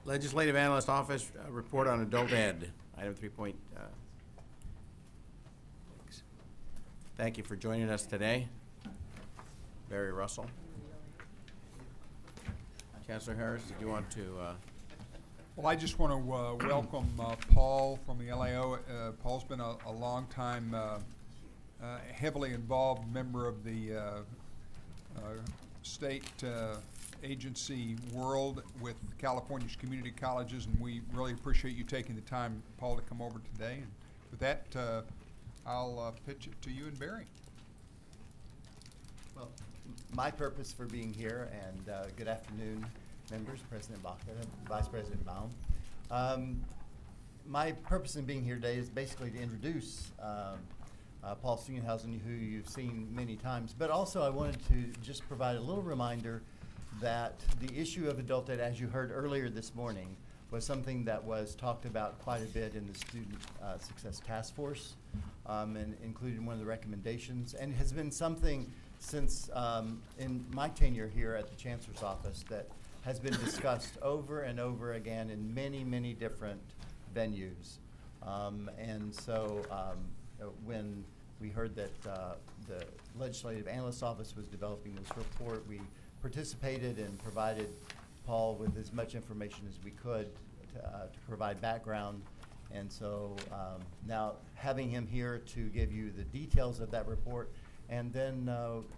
Legislative Analyst Office report on adult ed, item 3 point. Thank you for joining us today. Barry Russell. Chancellor Harris, did you want to? Well, I just want to welcome Paul from the LAO. Paul's been a long time heavily involved member of the state agency world with California's community colleges, and we really appreciate you taking the time, Paul, to come over today. And with that, I'll pitch it to you and Barry. Well, my purpose for being here, and good afternoon, members, President Baca, Vice President Baum. My purpose in being here today is basically to introduce Paul Steenhausen, who you've seen many times, but also I wanted to just provide a little reminder that the issue of adult ed, as you heard earlier this morning, was something that was talked about quite a bit in the Student Success Task Force, and included in one of the recommendations, and has been something since in my tenure here at the Chancellor's Office that has been discussed over and over again in many, many different venues. And so when we heard that the Legislative Analyst Office was developing this report, we participated and provided Paul with as much information as we could to provide background. And so now having him here to give you the details of that report, and then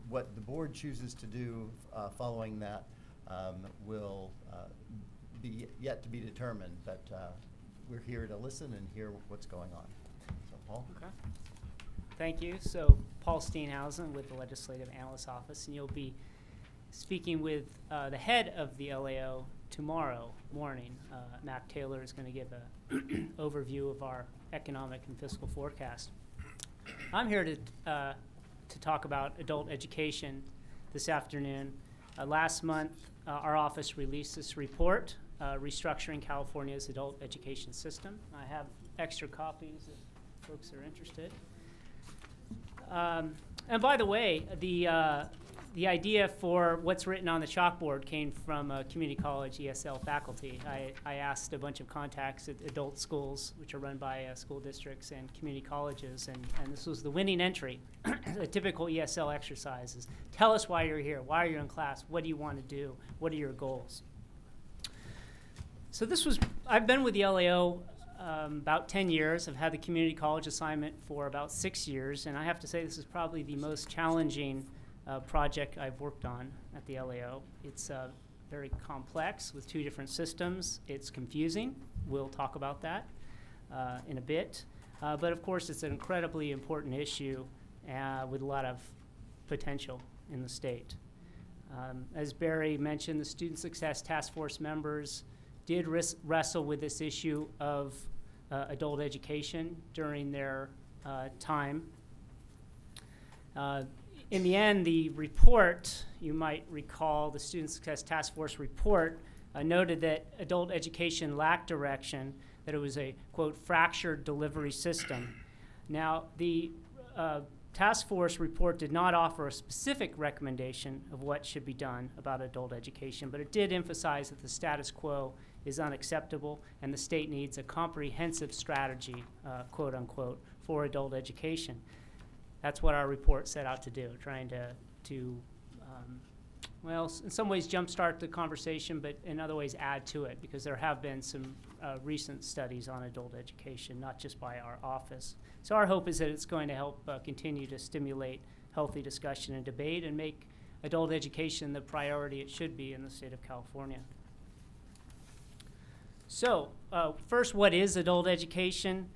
what the board chooses to do following that will be yet to be determined. But we're here to listen and hear what's going on. So Paul? Okay. Thank you. So Paul Steenhausen with the Legislative Analyst Office, and you'll be speaking with the head of the LAO tomorrow morning. Mac Taylor is going to give an overview of our economic and fiscal forecast. I'm here to talk about adult education this afternoon. Last month, our office released this report, Restructuring California's Adult Education System. I have extra copies if folks are interested. And by the way, the idea for what's written on the chalkboard came from community college ESL faculty. I asked a bunch of contacts at adult schools, which are run by school districts and community colleges, and this was the winning entry. A typical ESL exercise is, tell us why you're here, why are you in class, what do you want to do, what are your goals? So I've been with the LAO about 10 years. I've had the community college assignment for about 6 years, and I have to say this is probably the most challenging project I've worked on at the LAO. It's very complex with 2 different systems. It's confusing. We'll talk about that in a bit. But of course, it's an incredibly important issue with a lot of potential in the state. As Barry mentioned, the Student Success Task Force members did wrestle with this issue of adult education during their time. In the end, the report, you might recall, the Student Success Task Force report noted that adult education lacked direction, that it was a, quote, fractured delivery system. Now, the task force report did not offer a specific recommendation of what should be done about adult education, but it did emphasize that the status quo is unacceptable and the state needs a comprehensive strategy, quote unquote, for adult education. That's what our report set out to do, trying to well, in some ways jumpstart the conversation, but in other ways add to it, because there have been some recent studies on adult education, not just by our office. So our hope is that it's going to help continue to stimulate healthy discussion and debate and make adult education the priority it should be in the state of California. So first, what is adult education?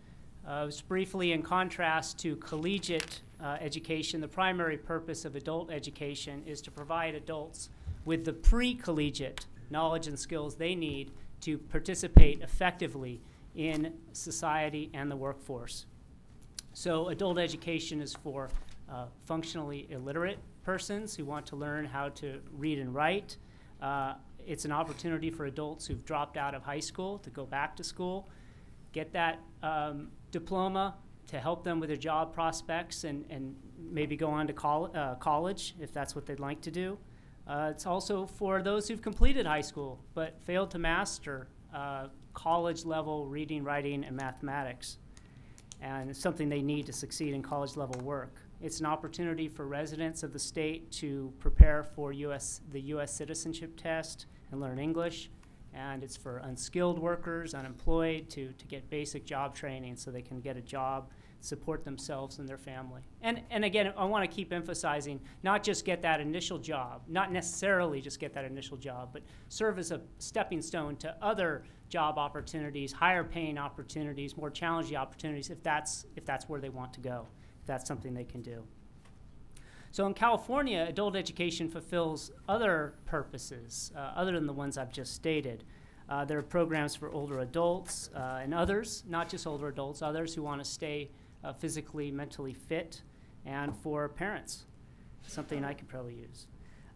Just briefly, in contrast to collegiate education, the primary purpose of adult education is to provide adults with the pre-collegiate knowledge and skills they need to participate effectively in society and the workforce. So adult education is for functionally illiterate persons who want to learn how to read and write. It's an opportunity for adults who've dropped out of high school to go back to school, get that diploma to help them with their job prospects and maybe go on to college if that's what they'd like to do. It's also for those who've completed high school but failed to master college level reading, writing, and mathematics. And it's something they need to succeed in college level work. It's an opportunity for residents of the state to prepare for the U.S. citizenship test and learn English. And it's for unskilled workers, unemployed, to get basic job training so they can get a job, support themselves and their family. And again, I want to keep emphasizing, not just get that initial job, not necessarily just get that initial job, but serve as a stepping stone to other job opportunities, higher paying opportunities, more challenging opportunities, if that's where they want to go, if that's something they can do. So in California, adult education fulfills other purposes other than the ones I've just stated. There are programs for older adults and others, not just older adults, others who want to stay physically, mentally fit, and for parents, something I could probably use.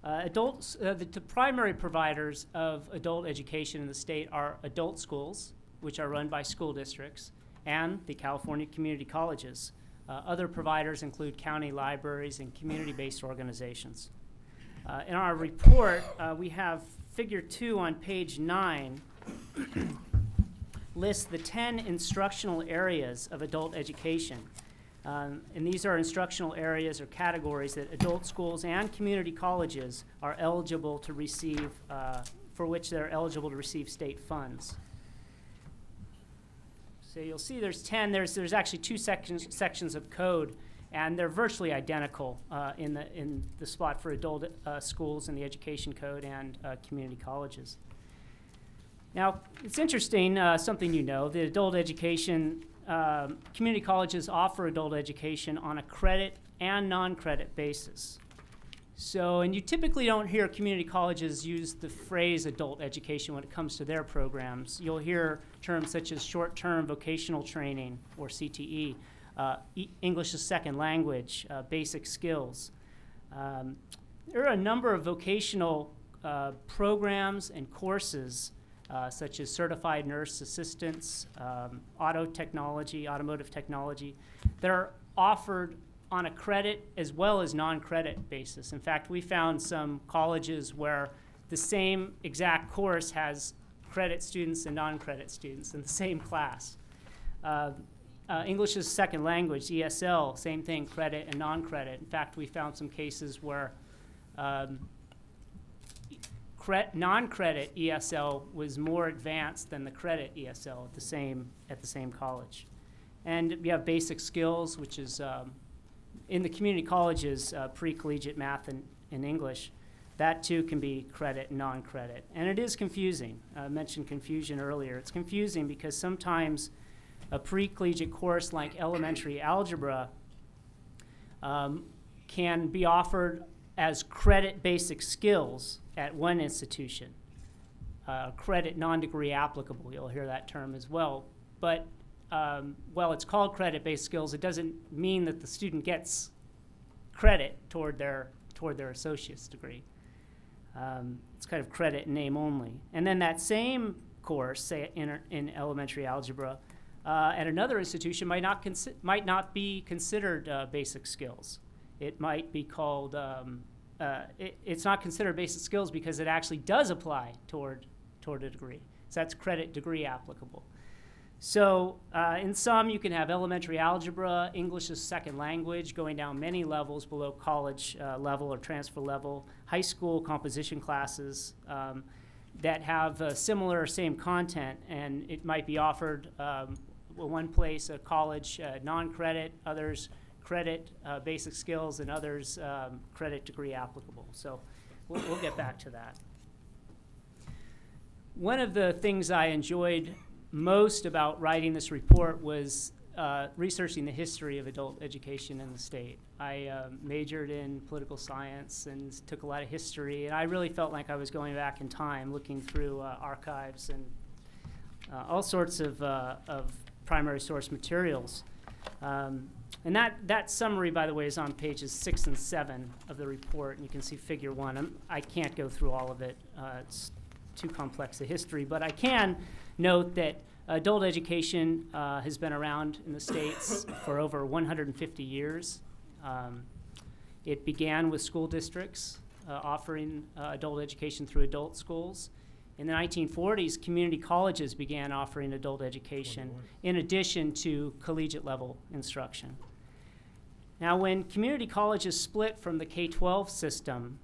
The primary providers of adult education in the state are adult schools, which are run by school districts, and the California community colleges. Other providers include county libraries and community-based organizations. In our report, we have figure 2 on page 9 lists the 10 instructional areas of adult education. And these are instructional areas or categories that adult schools and community colleges are eligible to receive, for which they're eligible to receive state funds. So you'll see there's 10. There's actually 2 sections of code, and they're virtually identical in the spot for adult schools in the education code and community colleges. Now, it's interesting, something you know, the adult education, community colleges offer adult education on a credit and non-credit basis. So, and you typically don't hear community colleges use the phrase adult education when it comes to their programs. You'll hear terms such as short-term vocational training, or CTE, English as second language, basic skills. There are a number of vocational programs and courses such as certified nurse assistants, automotive technology, that are offered on a credit as well as non-credit basis. In fact, we found some colleges where the same exact course has credit students and non-credit students in the same class. English as second language, ESL, same thing, credit and non-credit. In fact, we found some cases where non-credit ESL was more advanced than the credit ESL at the same college. And we have basic skills, which is in the community colleges, pre-collegiate math and English. That too can be credit and non-credit. And it is confusing. I mentioned confusion earlier. It's confusing because sometimes a pre-collegiate course like elementary algebra can be offered as credit basic skills at one institution. Credit non-degree applicable, you'll hear that term as well. But while it's called credit-based skills, it doesn't mean that the student gets credit toward their associate's degree. It's kind of credit in name only. And then that same course, say in elementary algebra, at another institution might not be considered basic skills. It might be called, it's not considered basic skills because it actually does apply toward a degree. So that's credit degree applicable. So in some, you can have elementary algebra, English as second language, going down many levels below college level or transfer level, high school composition classes that have similar same content, and it might be offered one place, a college non-credit, others credit basic skills, and others credit degree applicable. So we'll get back to that. One of the things I enjoyed most about writing this report was researching the history of adult education in the state. I majored in political science and took a lot of history, and I really felt like I was going back in time, looking through archives and all sorts of primary source materials. And that summary, by the way, is on pages 6 and 7 of the report, and you can see figure 1. I can't go through all of it. It's too complex a history, but I can note that adult education has been around in the States for over 150 years. It began with school districts offering adult education through adult schools. In the 1940s, community colleges began offering adult education in addition to collegiate level instruction. Now, when community colleges split from the K-12 system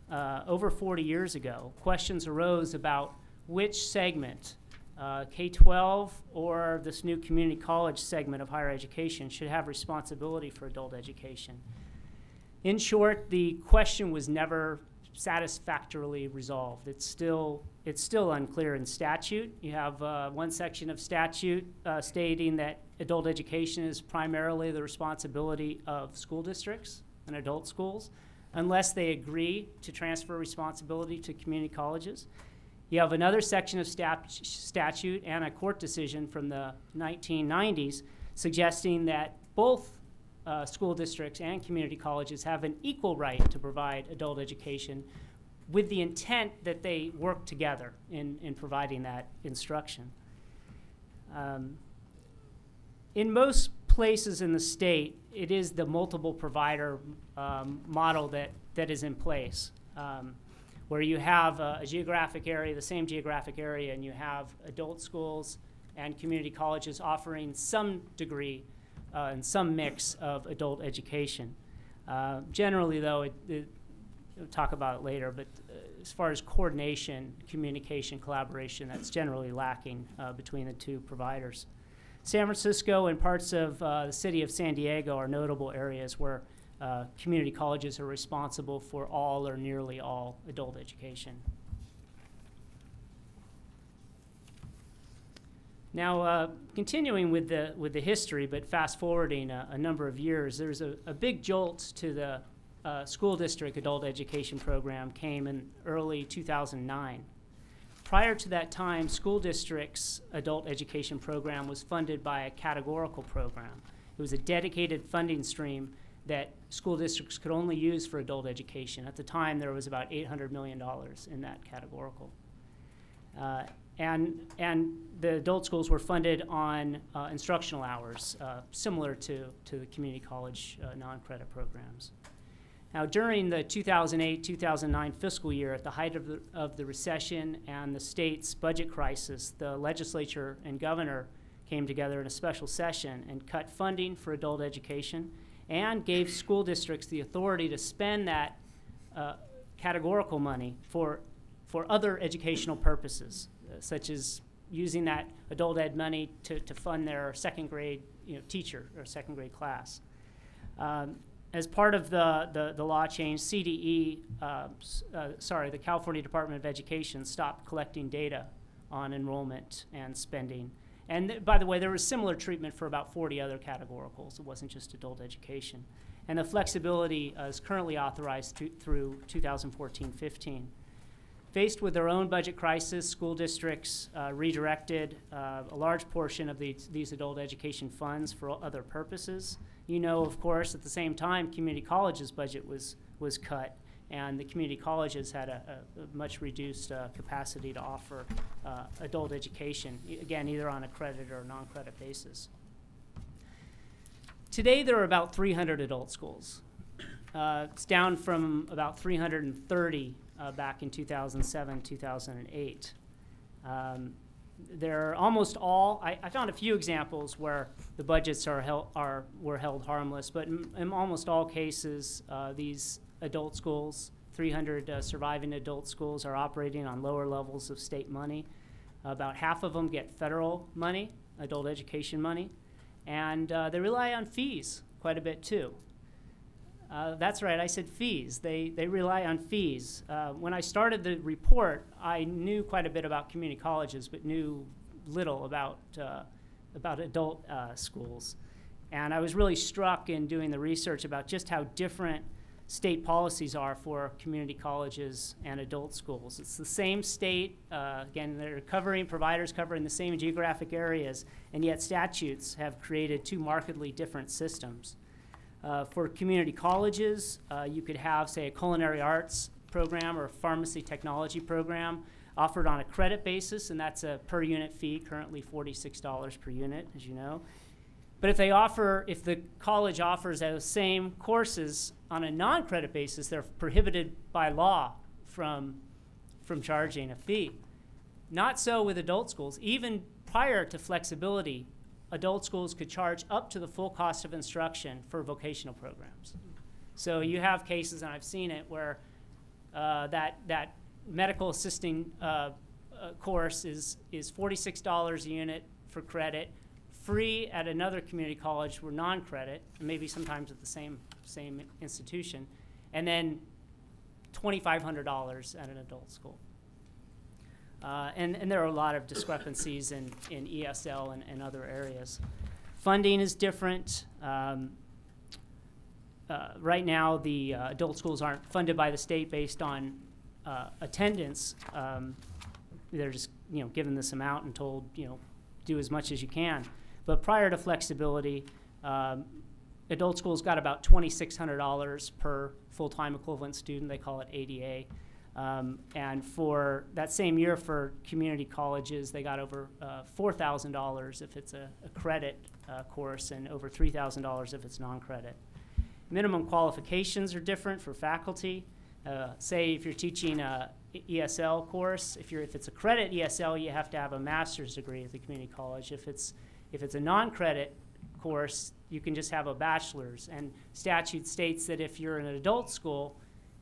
over 40 years ago, questions arose about which segment, K-12 or this new community college segment of higher education, should have responsibility for adult education. In short, the question was never satisfactorily resolved. It's still unclear in statute. You have one section of statute stating that adult education is primarily the responsibility of school districts and adult schools, unless they agree to transfer responsibility to community colleges. You have another section of statute and a court decision from the 1990s suggesting that both school districts and community colleges have an equal right to provide adult education, with the intent that they work together in providing that instruction. In most places in the state, it is the multiple provider model that is in place, where you have a geographic area, the same geographic area, and you have adult schools and community colleges offering some degree and some mix of adult education. Generally, though, we'll talk about it later, but as far as coordination, communication, collaboration, that's generally lacking between the two providers. San Francisco and parts of the city of San Diego are notable areas where community colleges are responsible for all or nearly all adult education. Now, continuing with the history, but fast forwarding a number of years, there's a big jolt to the school district adult education program came in early 2009. Prior to that time, school districts' adult education program was funded by a categorical program. It was a dedicated funding stream that school districts could only use for adult education. At the time, there was about $800 million in that categorical. And the adult schools were funded on instructional hours, similar to the community college non-credit programs. Now, during the 2008-2009 fiscal year, at the height of the recession and the state's budget crisis, the legislature and governor came together in a special session and cut funding for adult education and gave school districts the authority to spend that categorical money for other educational purposes, such as using that adult ed money to fund their second grade teacher or second grade class. As part of the law change, CDE, the California Department of Education stopped collecting data on enrollment and spending. And by the way, there was similar treatment for about 40 other categoricals. It wasn't just adult education. And the flexibility is currently authorized through 2014-15. Faced with their own budget crisis, school districts redirected a large portion of these adult education funds for other purposes. You know, of course, at the same time, community colleges' budget was cut, and the community colleges had a much reduced capacity to offer adult education, again, either on a credit or non-credit basis. Today, there are about 300 adult schools. It's down from about 330 back in 2007, 2008. They're almost all, I found a few examples where the budgets were held harmless, but in almost all cases, these adult schools, 300 surviving adult schools, are operating on lower levels of state money. About half of them get federal money, adult education money, and they rely on fees quite a bit too. That's right, I said fees. They rely on fees. When I started the report, I knew quite a bit about community colleges, but knew little about adult schools. And I was really struck in doing the research about just how different state policies are for community colleges and adult schools. It's the same state, again, they're providers covering the same geographic areas, and yet statutes have created two markedly different systems. For community colleges, you could have, say, a culinary arts program or a pharmacy technology program offered on a credit basis, and that's a per unit fee, currently $46 per unit, as you know. But if the college offers those same courses on a non-credit basis, they're prohibited by law from charging a fee. Not so with adult schools. Even prior to flexibility, adult schools could charge up to the full cost of instruction for vocational programs. So you have cases, and I've seen it, where that medical assisting course is $46 a unit for credit, free at another community college for non-credit, and maybe sometimes at the same institution, and then $2,500 at an adult school. And there are a lot of discrepancies in ESL and other areas. Funding is different. Right now, the adult schools aren't funded by the state based on attendance. They're just given this amount and told do as much as you can. But prior to flexibility, adult schools got about $2,600 per full-time equivalent student. They call it ADA. And for that same year for community colleges, they got over $4,000 if it's a credit course and over $3,000 if it's non-credit. Minimum qualifications are different for faculty. Say if you're teaching a ESL course, if it's a credit ESL, you have to have a master's degree at the community college. If it's a non-credit course, you can just have a bachelor's. And statute states that if you're in an adult school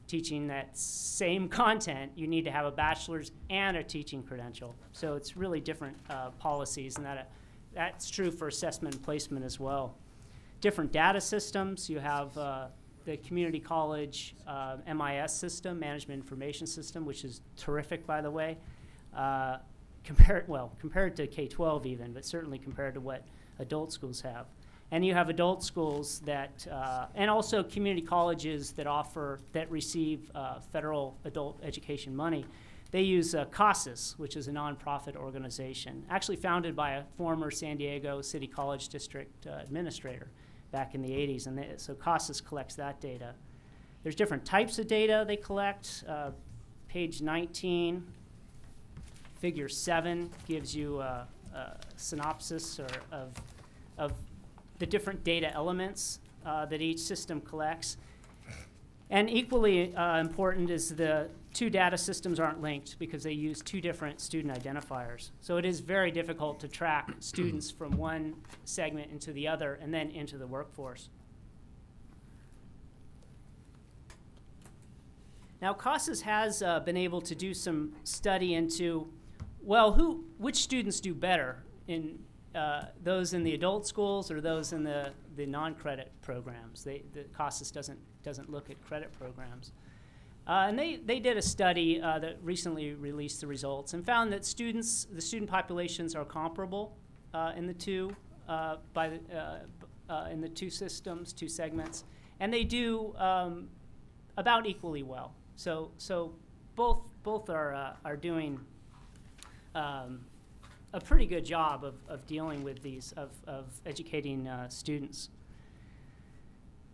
teaching that same content, you need to have a bachelor's and a teaching credential. So it's really different policies, and that's true for assessment and placement as well. Different data systems. You have the community college MIS system, Management Information System, which is terrific, by the way, compared to K-12 even, but certainly compared to what adult schools have. And you have adult schools that, and also community colleges that receive federal adult education money. They use CASAS, which is a nonprofit organization, actually founded by a former San Diego City College District administrator back in the 80s. And so CASAS collects that data. There's different types of data they collect. Page 19, figure 7 gives you a synopsis of the different data elements that each system collects. And equally important is the two data systems aren't linked because they use two different student identifiers. So it is very difficult to track students from one segment into the other and then into the workforce. Now, CASAS has been able to do some study into, well, which students do better in those in the adult schools or those in the non-credit programs. The CASAS doesn't look at credit programs. And they did a study that recently released the results and found that the student populations are comparable in the two systems, two segments, and they do about equally well. So both are doing a pretty good job of dealing with these, of educating students.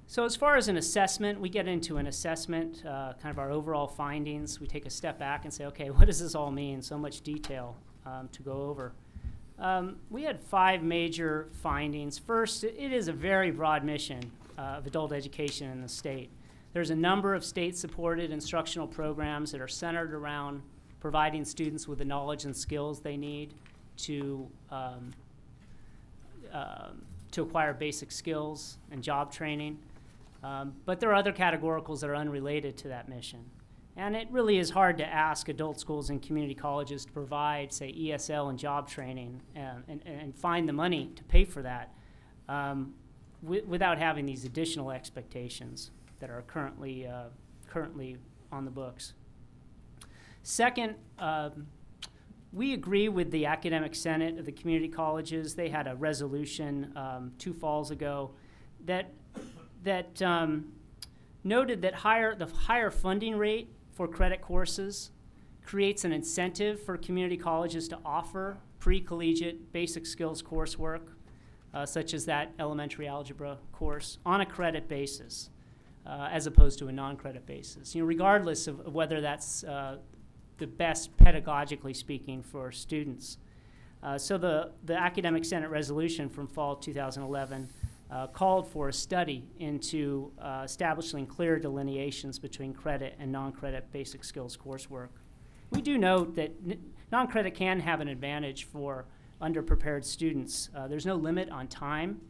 So as far as an assessment, we get into an assessment, kind of our overall findings. We take a step back and say, okay, what does this all mean? So much detail to go over. We had 5 major findings. First, it is a very broad mission of adult education in the state. There's a number of state-supported instructional programs that are centered around providing students with the knowledge and skills they need to acquire basic skills and job training. But there are other categoricals that are unrelated to that mission. And it really is hard to ask adult schools and community colleges to provide, say, ESL and job training and find the money to pay for that without having these additional expectations that are currently on the books. Second, we agree with the Academic Senate of the community colleges. They had a resolution 2 falls ago that noted that the higher funding rate for credit courses creates an incentive for community colleges to offer pre-collegiate basic skills coursework, such as that elementary algebra course, on a credit basis, as opposed to a non-credit basis. Regardless of whether that's the best pedagogically speaking for students. So the Academic Senate resolution from fall 2011 called for a study into establishing clear delineations between credit and non-credit basic skills coursework. We do note that non-credit can have an advantage for underprepared students. There's no limit on time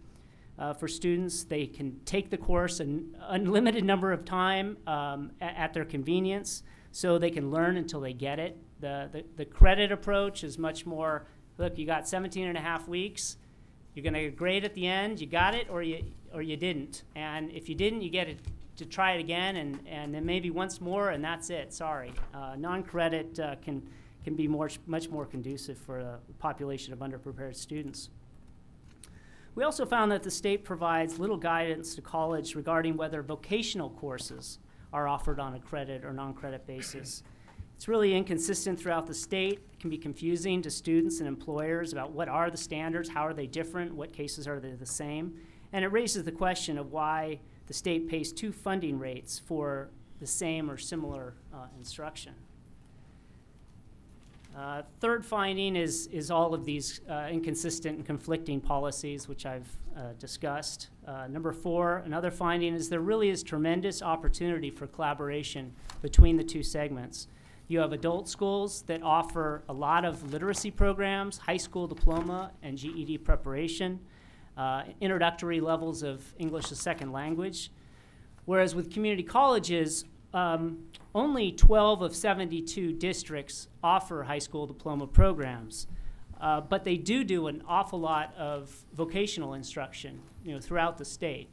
for students. They can take the course an unlimited number of time at their convenience, so they can learn until they get it. The credit approach is much more, look, you got 17 and a half weeks. You're going to get a grade at the end. You got it or you didn't. And if you didn't, you get to try it again and then maybe once more, and that's it. Sorry. Non-credit can be much more conducive for a population of underprepared students. We also found that the state provides little guidance to college regarding whether vocational courses are offered on a credit or non-credit basis. It's really inconsistent throughout the state. It can be confusing to students and employers about what are the standards, how are they different, what cases are they the same, and it raises the question of why the state pays two funding rates for the same or similar instruction. Third finding is all of these inconsistent and conflicting policies, which I've discussed. Number 4, another finding is there really is tremendous opportunity for collaboration between the two segments. You have adult schools that offer a lot of literacy programs, high school diploma and GED preparation, introductory levels of English as a second language, whereas with community colleges, only 12 of 72 districts offer high school diploma programs, but they do an awful lot of vocational instruction, throughout the state,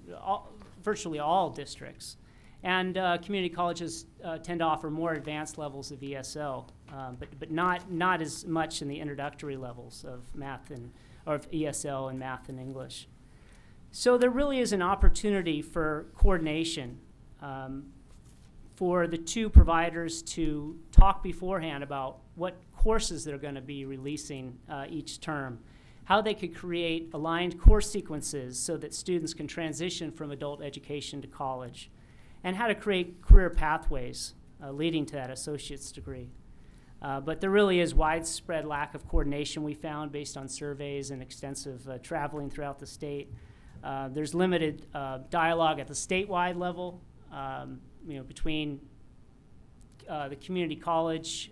virtually all districts. And community colleges tend to offer more advanced levels of ESL, but not as much in the introductory levels of math or of ESL and math and English. So there really is an opportunity for coordination for the two providers to talk beforehand about what courses they're going to be releasing each term, how they could create aligned course sequences so that students can transition from adult education to college, and how to create career pathways leading to that associate's degree. But there really is widespread lack of coordination, we found, based on surveys and extensive traveling throughout the state. There's limited dialogue at the statewide level, between the community college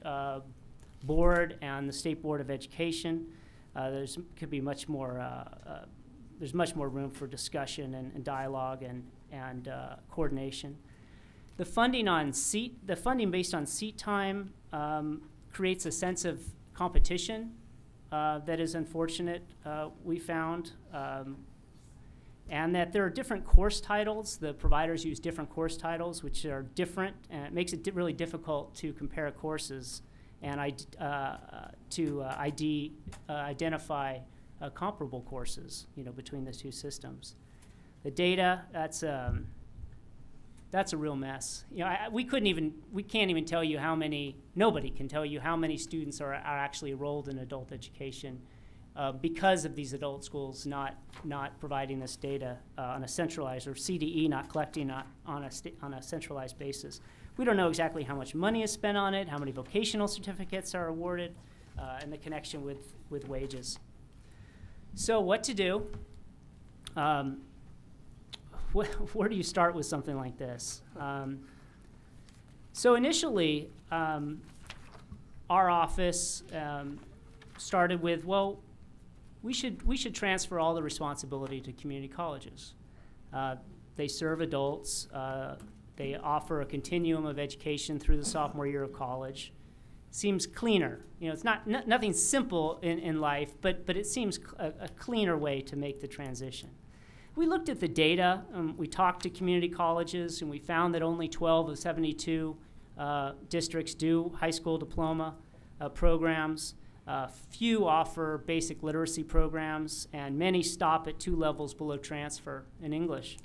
board and the State Board of Education. There's much more room for discussion and dialogue and coordination. The funding based on seat time creates a sense of competition that is unfortunate, we found, and that there are different course titles. The providers use different course titles, which are different, and it makes it really difficult to compare courses and identify comparable courses, between the two systems. The data, that's a real mess. We can't even tell you how many. Nobody can tell you how many students are actually enrolled in adult education because of these adult schools not providing this data on a centralized, or CDE not collecting on a centralized basis. We don't know exactly how much money is spent on it, how many vocational certificates are awarded, and the connection with wages. So what to do? Where do you start with something like this? So initially, our office started with, well, we should transfer all the responsibility to community colleges. They serve adults. They offer a continuum of education through the sophomore year of college. Seems cleaner. It's nothing simple in life, but it seems a cleaner way to make the transition. We looked at the data. We talked to community colleges, and we found that only 12 of 72 districts do high school diploma programs. Few offer basic literacy programs, and many stop at 2 levels below transfer in English.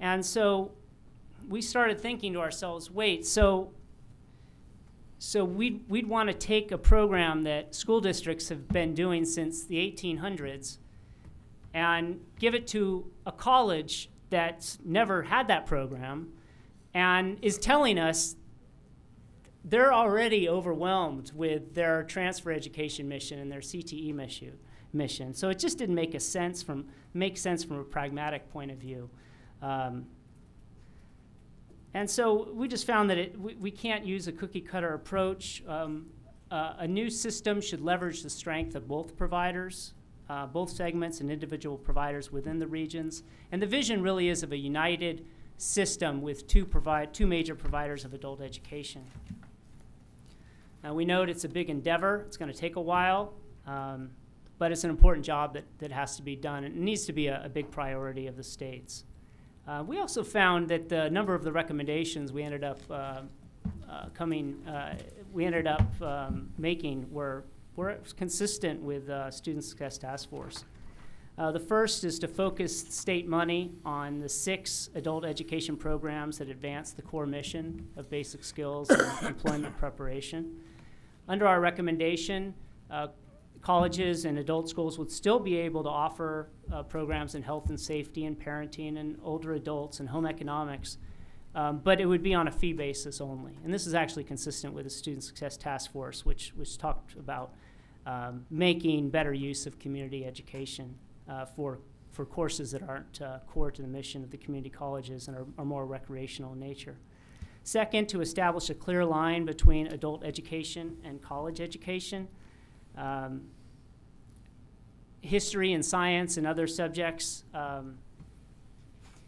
And so we started thinking to ourselves, wait, so we'd want to take a program that school districts have been doing since the 1800s and give it to a college that's never had that program and is telling us they're already overwhelmed with their transfer education mission and their CTE mission. So it just didn't make sense from a pragmatic point of view. And so we just found that we can't use a cookie cutter approach. A new system should leverage the strength of both providers, both segments and individual providers within the regions. And the vision really is of a united system with two major providers of adult education. We note it's a big endeavor. It's going to take a while, but it's an important job that has to be done. And it needs to be a big priority of the states. We also found that the number of the recommendations we ended up making were consistent with Student Success Task Force. The first is to focus state money on the 6 adult education programs that advance the core mission of basic skills and employment preparation. Under our recommendation, colleges and adult schools would still be able to offer programs in health and safety and parenting and older adults and home economics, but it would be on a fee basis only. And this is actually consistent with the Student Success Task Force, which talked about making better use of community education for courses that aren't core to the mission of the community colleges and are more recreational in nature. Second, to establish a clear line between adult education and college education. History and science and other subjects,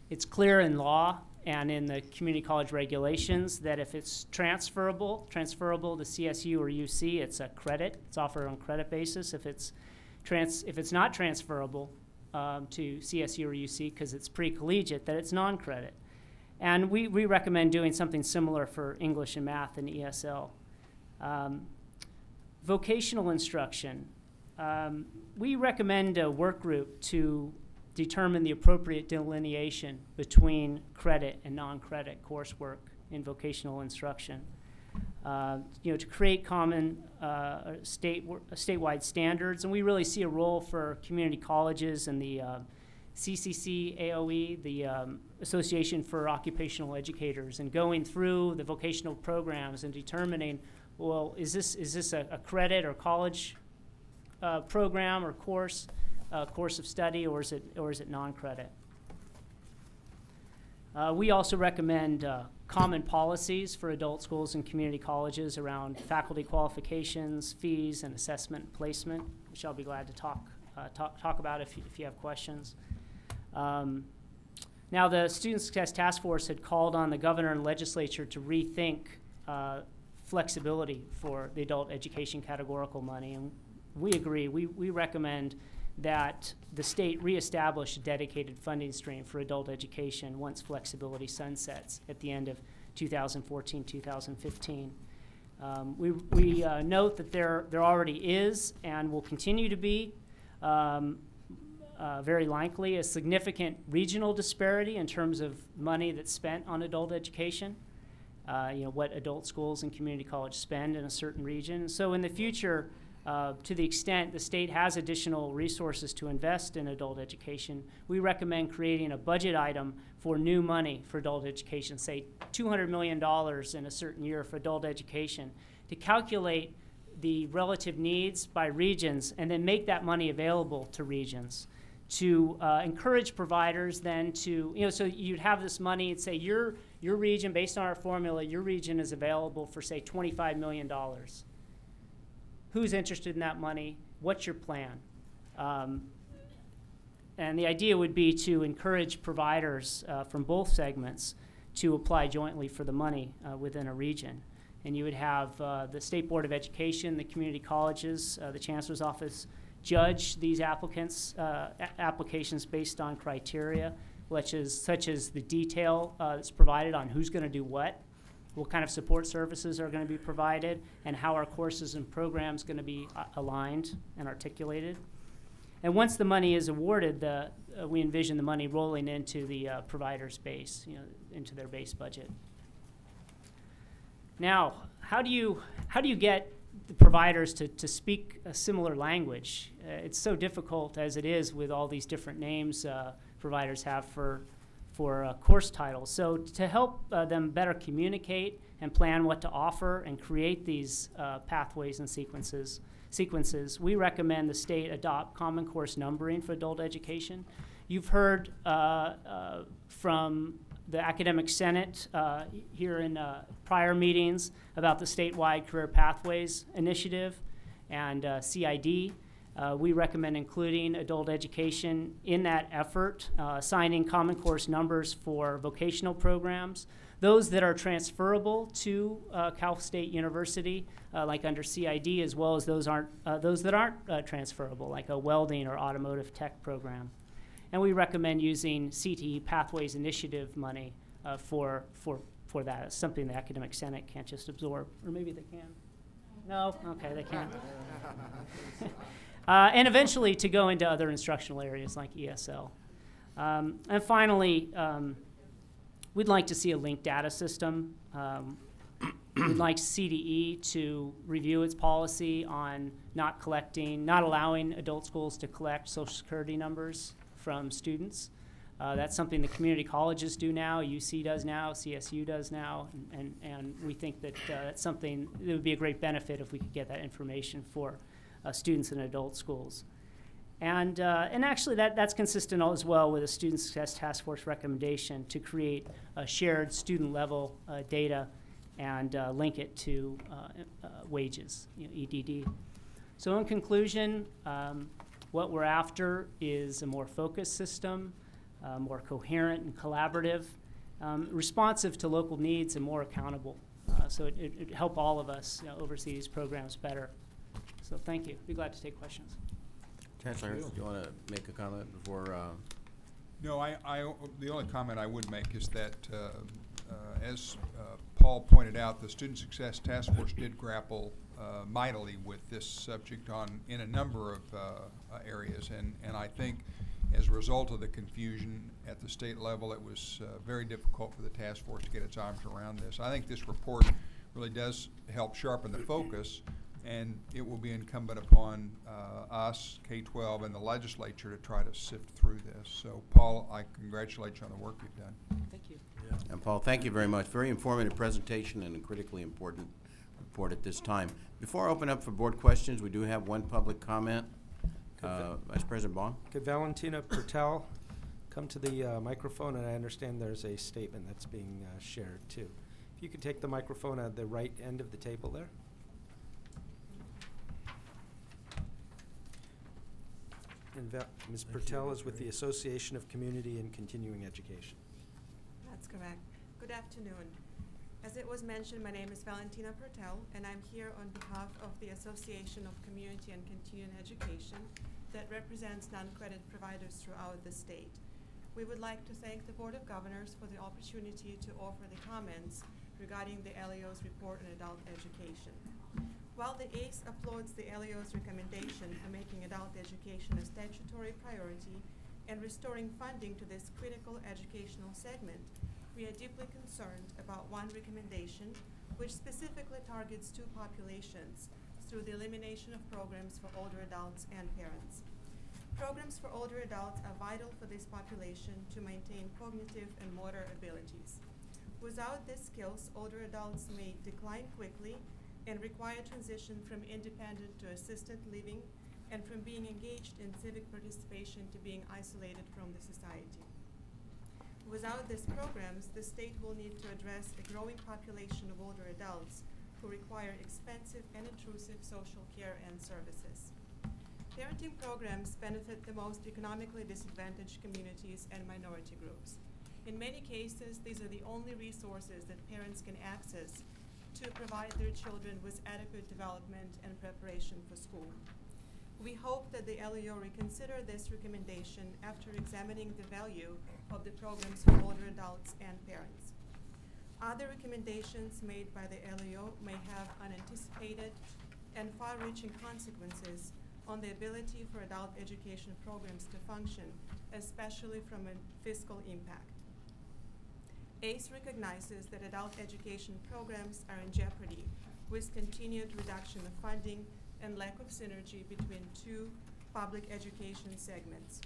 it's clear in law and in the community college regulations that if it's transferable to CSU or UC, it's a credit. It's offered on a credit basis. If it's not transferable to CSU or UC because it's pre-collegiate, that it's non-credit. And we recommend doing something similar for English and math and ESL. Vocational instruction. We recommend a work group to determine the appropriate delineation between credit and non-credit coursework in vocational instruction. To create common statewide standards, and we really see a role for community colleges and the CCC AOE, the Association for Occupational Educators, and going through the vocational programs and determining, well, is this a credit or college program or course of study, or is it non-credit? We also recommend common policies for adult schools and community colleges around faculty qualifications, fees, and assessment placement, which I'll be glad to talk about if you have questions. Now, the Student Success Task Force had called on the governor and legislature to rethink flexibility for the adult education categorical money, and we agree. We recommend that the state reestablish a dedicated funding stream for adult education once flexibility sunsets at the end of 2014-2015. We note that there already is and will continue to be very likely a significant regional disparity in terms of money that's spent on adult education, what adult schools and community college spend in a certain region. So in the future, to the extent the state has additional resources to invest in adult education, we recommend creating a budget item for new money for adult education, say $200 million in a certain year for adult education, to calculate the relative needs by regions and then make that money available to regions, to encourage providers then to, so you'd have this money and say your region, based on our formula, your region is available for, say, $25 million. Who's interested in that money? What's your plan? And the idea would be to encourage providers from both segments to apply jointly for the money within a region. And you would have the State Board of Education, the community colleges, the Chancellor's Office judge these applications based on criteria, such as the detail that's provided on who's going to do what kind of support services are going to be provided, and how our courses and programs going to be aligned and articulated. And once the money is awarded, we envision the money rolling into the provider's base, into their base budget. Now, how do you get the providers to speak a similar language? It's so difficult as it is with all these different names providers have for course titles. So to help them better communicate and plan what to offer and create these pathways and sequences, we recommend the state adopt common course numbering for adult education. You've heard from the Academic Senate here in prior meetings about the statewide Career Pathways Initiative and CID. We recommend including adult education in that effort, assigning Common Course numbers for vocational programs, those that are transferable to Cal State University, like under CID, as well as those that aren't transferable, like a welding or automotive tech program. And we recommend using CTE Pathways Initiative money for that. It's something the Academic Senate can't just absorb. Or maybe they can. No? Okay, they can. And eventually to go into other instructional areas like ESL. And finally, we'd like to see a linked data system. We'd like CDE to review its policy on not allowing adult schools to collect Social Security numbers from students. That's something the community colleges do now, UC does now, CSU does now, and we think that that's something that would be a great benefit if we could get that information for students in adult schools. And actually that's consistent as well with a Student Success Task Force recommendation to create a shared student level data and link it to wages, EDD. So in conclusion, what we're after is a more focused system, more coherent and collaborative, responsive to local needs and more accountable. So it'd help all of us oversee these programs better. So thank you. Be glad to take questions. Chancellor, do you want to make a comment before? No, the only comment I would make is that, as Paul pointed out, the Student Success Task Force did grapple mightily with this subject in a number of areas, and I think as a result of the confusion at the state level, it was very difficult for the task force to get its arms around this. I think this report really does help sharpen the focus, and it will be incumbent upon us, K-12, and the legislature to try to sift through this. So, Paul, I congratulate you on the work you've done. Thank you. And Paul, thank you very much. Very informative presentation and a critically important report at this time. Before I open up for board questions, we do have one public comment. Vice President Baum. Could Valentina Pertel come to the microphone? And I understand there's a statement that's being shared too. If you could take the microphone at the right end of the table there. And Ms. Pertel is with the Association of Community and Continuing Education. That's correct. Good afternoon. As it was mentioned, my name is Valentina Pertel, and I'm here on behalf of the Association of Community and Continuing Education that represents non-credit providers throughout the state. We would like to thank the Board of Governors for the opportunity to offer the comments regarding the LEO's report on adult education. While the ACE applauds the LEO's recommendation for making adult education a statutory priority and restoring funding to this critical educational segment, we are deeply concerned about one recommendation which specifically targets two populations through the elimination of programs for older adults and parents. Programs for older adults are vital for this population to maintain cognitive and motor abilities. Without these skills, older adults may decline quickly and require transition from independent to assisted living and from being engaged in civic participation to being isolated from the society. Without these programs, the state will need to address a growing population of older adults who require expensive and intrusive social care and services. Parenting programs benefit the most economically disadvantaged communities and minority groups. In many cases, these are the only resources that parents can access to provide their children with adequate development and preparation for school. We hope that the LEO reconsider this recommendation after examining the value of the programs for older adults and parents. Other recommendations made by the LEO may have unanticipated and far-reaching consequences on the ability for adult education programs to function, especially from a fiscal impact. ACE recognizes that adult education programs are in jeopardy with continued reduction of funding and lack of synergy between two public education segments.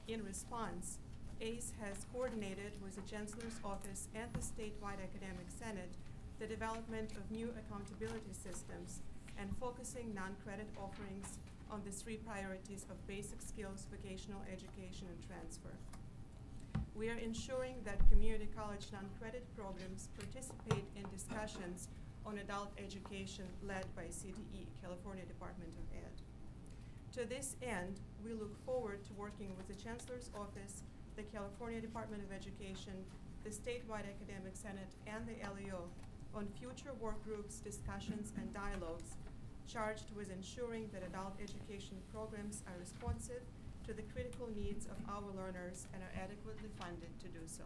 In response, ACE has coordinated with the Chancellor's Office and the statewide Academic Senate the development of new accountability systems and focusing non-credit offerings on the three priorities of basic skills, vocational education, and transfer. we are ensuring that community college non-credit programs participate in discussions on adult education led by CDE, California Department of Ed. To this end, we look forward to working with the Chancellor's Office, the California Department of Education, the Statewide Academic Senate, and the LEO on future work groups, discussions, and dialogues charged with ensuring that adult education programs are responsive to the critical needs of our learners and are adequately funded to do so.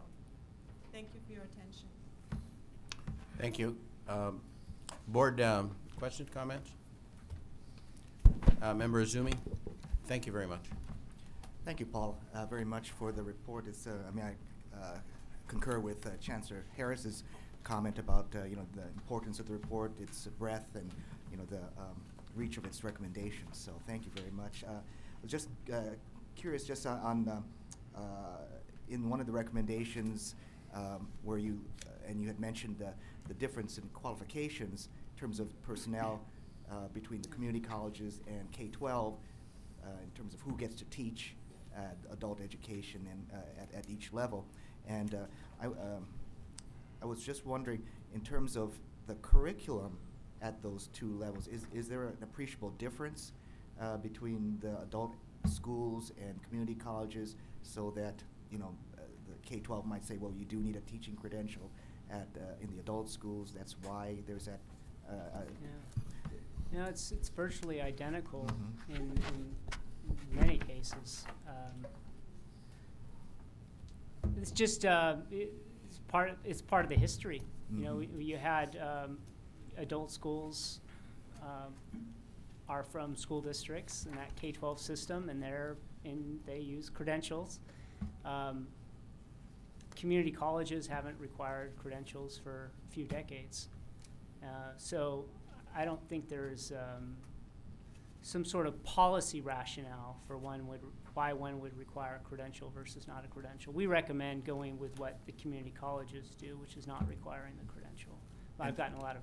Thank you for your attention. Thank you. Board questions, comments? Member Azumi, thank you very much. Thank you, Paul, very much for the report. It's, I concur with Chancellor Harris's comment about the importance of the report, its breadth, and the reach of its recommendations. So thank you very much. I was just curious, just on in one of the recommendations where you had mentioned the difference in qualifications in terms of personnel between the community colleges and K-12 in terms of who gets to teach adult education and at each level. And I was just wondering, in terms of the curriculum at those two levels, is there an appreciable difference between the adult schools and community colleges, so that the K-12 might say, well, you do need a teaching credential at in the adult schools. That's why there's that. Yeah, it's virtually identical in many cases. It's just it's part of the history. You had adult schools are from school districts in that K-12 system, and they use credentials. Community colleges haven't required credentials for a few decades. So I don't think there's some sort of policy rationale for why one would require a credential versus not a credential. We recommend going with what the community colleges do, which is not requiring the credential. I've gotten a lot of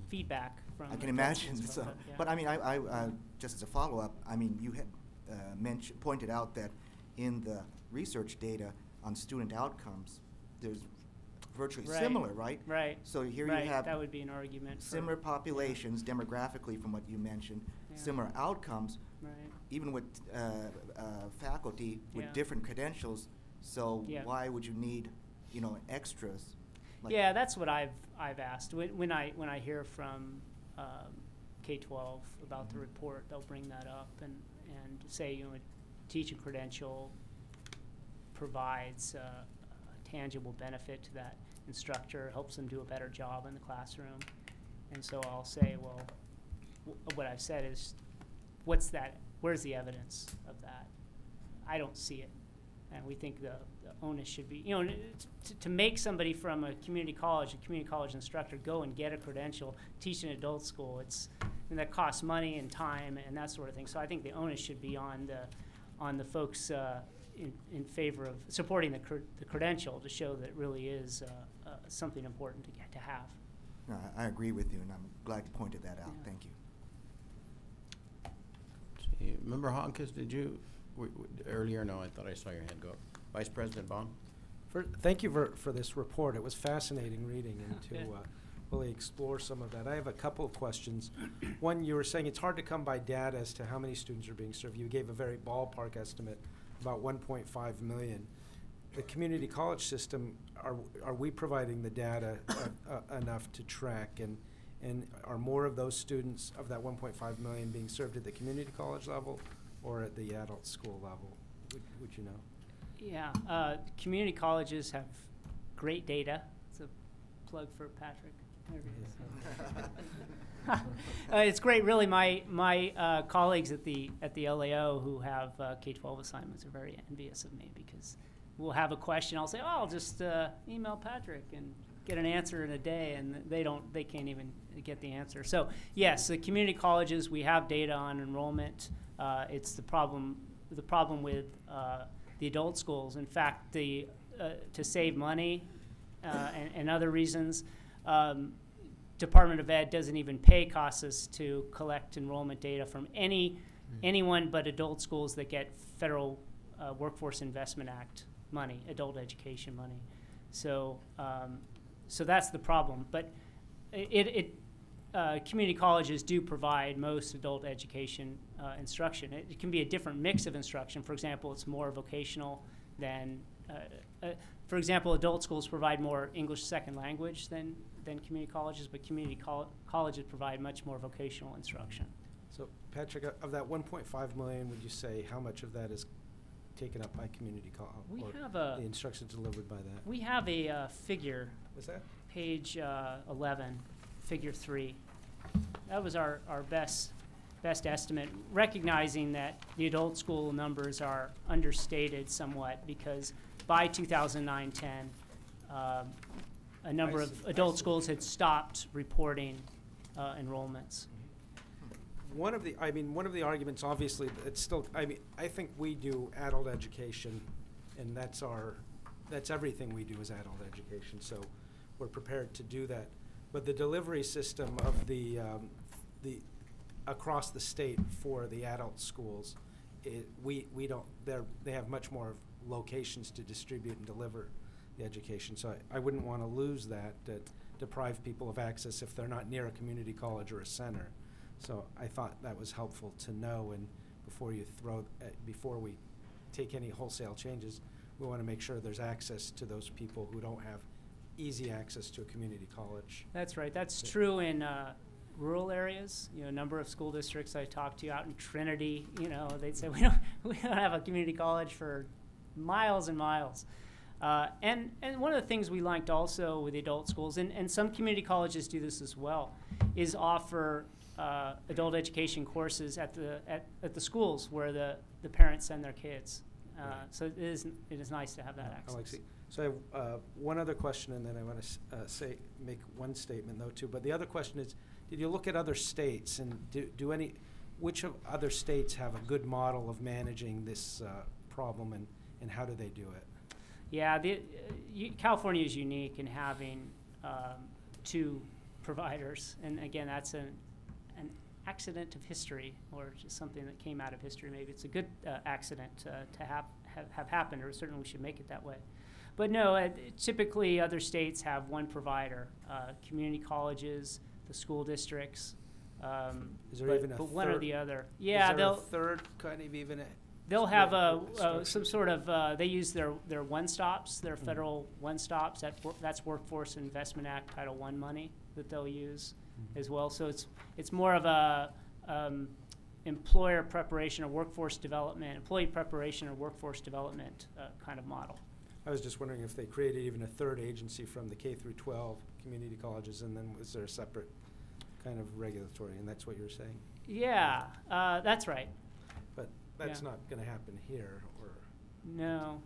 feedback from. I can imagine. So, yeah. But I mean, I just as a follow-up, I mean, you had pointed out that in the research data on student outcomes, there's virtually similar, right? Right. So here you have that would be an argument. Similar populations demographically from what you mentioned, similar outcomes, even with faculty with different credentials. So why would you need, extras? Like That's what I've asked. When I hear from K-12 about the report, they'll bring that up and say, a teaching credential provides a tangible benefit to that instructor, helps them do a better job in the classroom. And so I'll say, well, what I've said is, where's the evidence of that? I don't see it. And we think the onus should be, to make somebody from a community college instructor go and get a credential, teach in adult school, and that costs money and time and that sort of thing. So I think the onus should be on the folks in favor of supporting the credential to show that it really is something important to have. No, I agree with you, and I'm glad you pointed that out. Thank you. Member Honkus, did you earlier? No, I thought I saw your hand go up. Vice President Baum. Thank you for this report. It was fascinating reading and to really explore some of that. I have a couple of questions. One, you were saying it's hard to come by data as to how many students are being served. You gave a very ballpark estimate, about 1.5 million. The community college system, are we providing the data enough to track, and are more of those students of that 1.5 million being served at the community college level or at the adult school level? Would you know? Yeah, community colleges have great data. It's a plug for Patrick. There he is. It's great, really. My colleagues at the LAO who have K-12 assignments are very envious of me, because we'll have a question. I'll say, I'll just email Patrick and get an answer in a day, and they can't even get the answer. So yes, the community colleges, we have data on enrollment. It's the problem with the adult schools. In fact, to save money and other reasons, Department of Ed doesn't even pay CASAS to collect enrollment data from anyone but adult schools that get federal Workforce Investment Act money, adult education money. So, so that's the problem. But community colleges do provide most adult education instruction. It can be a different mix of instruction. For example, it's more vocational than, for example, adult schools provide more English second language than community colleges, but community colleges provide much more vocational instruction. So, Patrick, of that 1.5 million, would you say how much of that is taken up by community college? We or have the instruction delivered by that? We have a figure, What's that? page 11, figure 3. That was our best estimate, recognizing that the adult school numbers are understated somewhat because by 2009-10, a number of adult schools had stopped reporting enrollments. One of the arguments, obviously, it's still, I think we do adult education, and that's everything we do is adult education, so we're prepared to do that. But the delivery system of the across the state for the adult schools, they have much more locations to distribute and deliver the education. So I wouldn't want to lose that, deprive people of access if they're not near a community college or a center. So I thought that was helpful to know, and before we take any wholesale changes, we want to make sure there's access to those people who don't have easy access to a community college. That's right. That's true in rural areas. You know, a number of school districts I talked to out in Trinity, you know, they'd say we don't have a community college for miles and miles. And one of the things we liked also with the adult schools, and some community colleges do this as well, is offer adult education courses at the schools where the parents send their kids. Right. So it is nice to have that access. Alexi. So I have one other question, and then I want to make one statement though too. But the other question is, did you look at other states, and which of other states have a good model of managing this problem, and how do they do it? Yeah, California is unique in having 2 providers, and again, that's an accident of history, or just something that came out of history. Maybe it's a good accident to have happened, or certainly we should make it that way. But no, typically other states have 1 provider, community colleges, the school districts. Is there even a but one or third? the other? Yeah, is there a third kind of even? They'll have some sort of, they use their one-stops, their federal one-stops. That's Workforce Investment Act Title I money that they'll use as well. So it's more of a employer preparation or workforce development, employee preparation or workforce development kind of model. I was just wondering if they created even a third agency from the K through 12 community colleges, and then was there a separate kind of regulatory, and that's what you were saying? Yeah, that's right. But that's not going to happen here, or? No.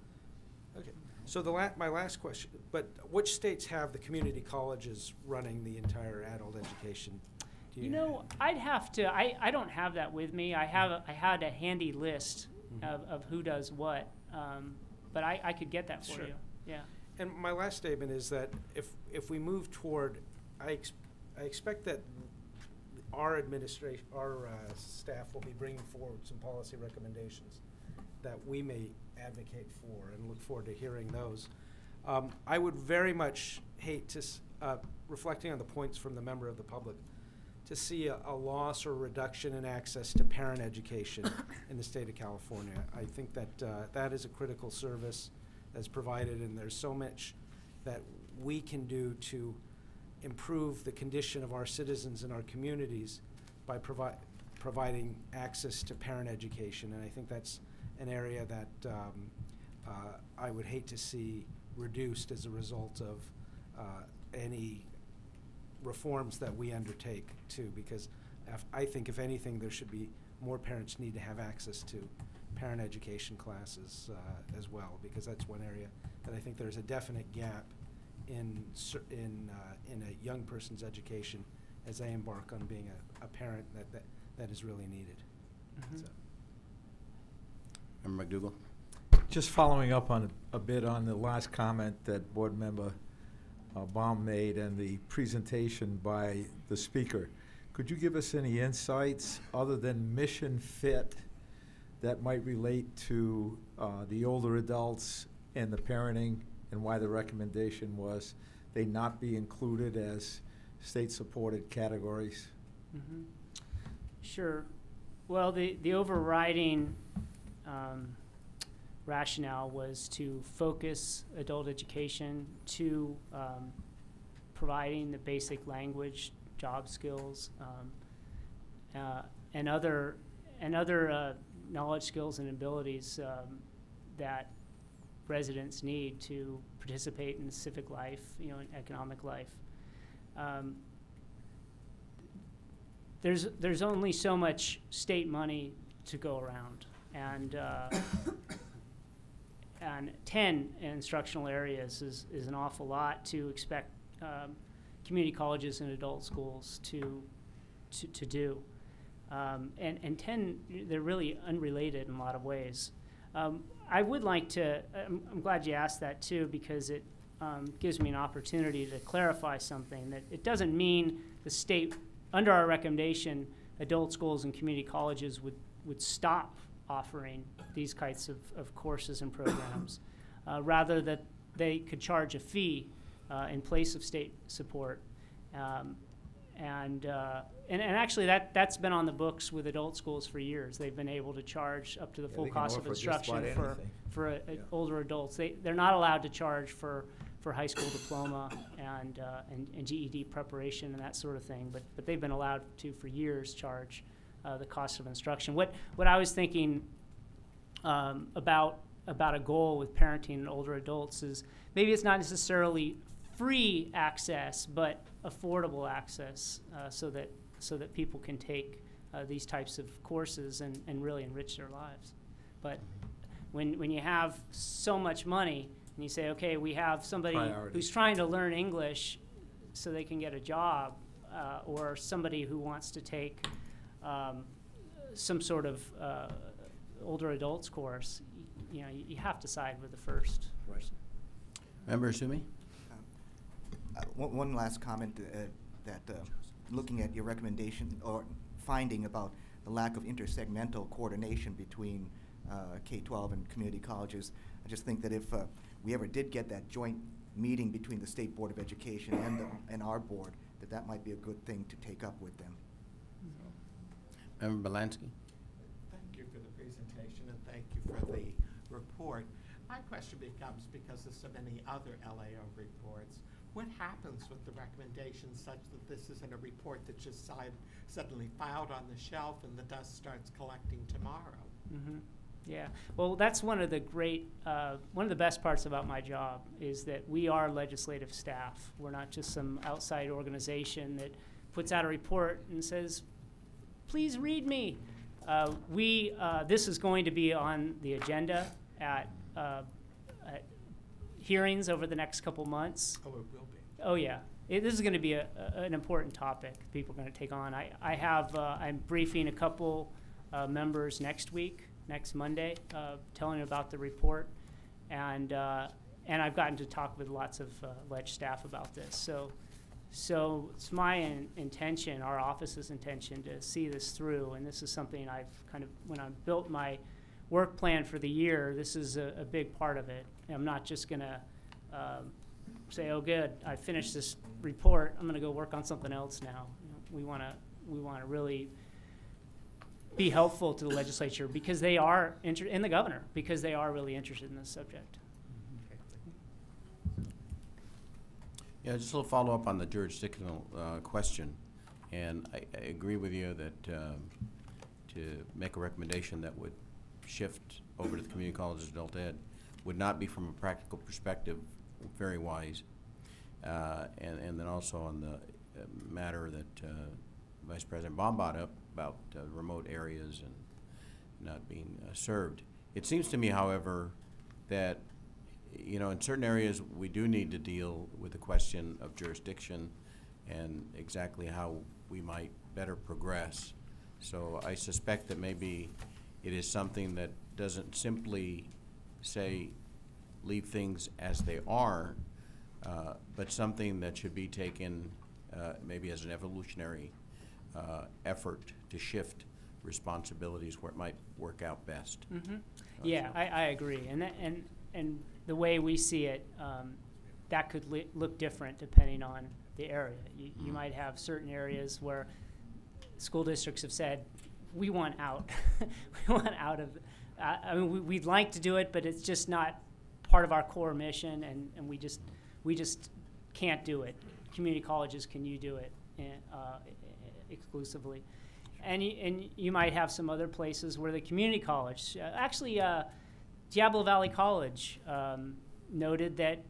Okay. So my last question, but which states have the community colleges running the entire adult education? You know, I'd have to, I don't have that with me. I had a handy list of who does what, but I could get that for Sure. you. Yeah. And my last statement is that if we move toward, I expect that our administration, our staff will be bringing forward some policy recommendations that we may advocate for, and look forward to hearing those. I would very much hate to, reflecting on the points from the member of the public, to see a loss or reduction in access to parent education in the state of California. I think that that is a critical service that's provided, and there's so much that we can do to improve the condition of our citizens and our communities by providing access to parent education. And I think that's an area that I would hate to see reduced as a result of any reforms that we undertake too, because I think if anything there should be more parents need to have access to parent education classes as well, because that's one area that I think there's a definite gap in a young person's education as they embark on being a parent that is really needed. So. Member McDougall? Just following up on a bit on the last comment that Board Member Baum made and the presentation by the speaker. Could you give us any insights other than mission fit that might relate to the older adults and the parenting, and why the recommendation was they not be included as state-supported categories? Mhm. Sure. Well, the overriding rationale was to focus adult education to providing the basic language, job skills, and other knowledge, skills, and abilities that residents need to participate in civic life, in economic life. There's only so much state money to go around, and 10 instructional areas is an awful lot to expect community colleges and adult schools to do. And 10, they're really unrelated in a lot of ways. I would like to, I'm glad you asked that too, because it gives me an opportunity to clarify something, that it doesn't mean the state, under our recommendation, adult schools and community colleges would stop offering these kinds of courses and programs. Rather that they could charge a fee in place of state support. And actually that's been on the books with adult schools for years. They've been able to charge up to the full cost of instruction for older adults. They're not allowed to charge for high school diploma and GED preparation and that sort of thing, but they've been allowed to for years charge the cost of instruction. What I was thinking about a goal with parenting and older adults is maybe it's not necessarily free access, but affordable access, so that people can take these types of courses and really enrich their lives. But when you have so much money and you say, okay, we have somebody who's trying to learn English so they can get a job, or somebody who wants to take some sort of older adults course, you have to side with the first. Right. Member Sumi? One last comment, that looking at your recommendation or finding about the lack of intersegmental coordination between K-12 and community colleges, I just think that if we ever did get that joint meeting between the State Board of Education and our board, that might be a good thing to take up with them. Member Belansky? Thank you for the presentation and thank you for the report. My question becomes, because of so many other LAO reports, what happens with the recommendations such that this isn't a report that's just suddenly filed on the shelf and the dust starts collecting tomorrow? Mm-hmm. Yeah, well, that's one of the best parts about my job is that we are legislative staff. We're not just some outside organization that puts out a report and says, please read me. This is going to be on the agenda at hearings over the next couple months. Oh, it will be. Oh yeah, this is going to be an important topic people are going to take on. I'm briefing a couple members next Monday, telling them about the report, and I've gotten to talk with lots of ledge staff about this. So it's my intention, our office's intention, to see this through, and this is something I've when I built my work plan for the year, this is a big part of it. And I'm not just going to say, oh good, I finished this report, I'm going to go work on something else now. We want to really be helpful to the legislature because they are and the governor, because they are really interested in this subject. Yeah, just a little follow-up on the jurisdictional question. And I agree with you that to make a recommendation that would shift over to the community colleges adult ed would not be, from a practical perspective, very wise. And then also on the matter that Vice President Baum brought up about remote areas and not being served. It seems to me, however, that in certain areas we do need to deal with the question of jurisdiction and exactly how we might better progress. So I suspect that maybe it is something that doesn't simply say leave things as they are, but something that should be taken maybe as an evolutionary effort to shift responsibilities where it might work out best. Mm-hmm. Yeah, I agree, and the way we see it, that could look different depending on the area. You might have certain areas where school districts have said, we want out. We want out of, I mean, we'd like to do it, but it's just not part of our core mission, and we just can't do it. Community colleges, can you do it exclusively? And you might have some other places where the community college, actually Diablo Valley College noted that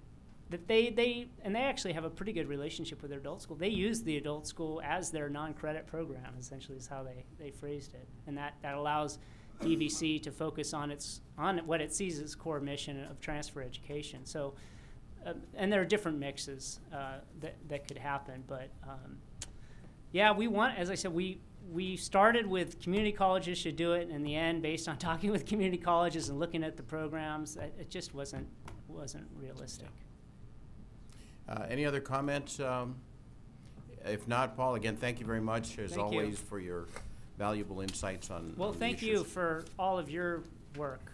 they actually have a pretty good relationship with their adult school. They use the adult school as their non-credit program, essentially is how they phrased it. And that allows DVC to focus on what it sees as core mission of transfer education. So, and there are different mixes that could happen. But yeah, we want, as I said, we started with community colleges should do it. And in the end, based on talking with community colleges and looking at the programs, it just wasn't realistic. Any other comments? If not, Paul, again, thank you very much, as Thank you. always, for your valuable insights on Well, on the thank you issues. for all of your work,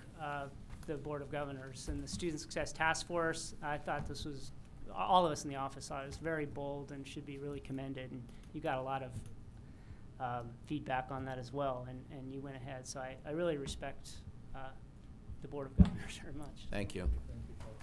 the Board of Governors and the Student Success Task Force. I thought this was, all of us in the office thought it was very bold and should be really commended. And you got a lot of feedback on that as well, and you went ahead. So I really respect the Board of Governors very much. Thank you. Thank you, Paul.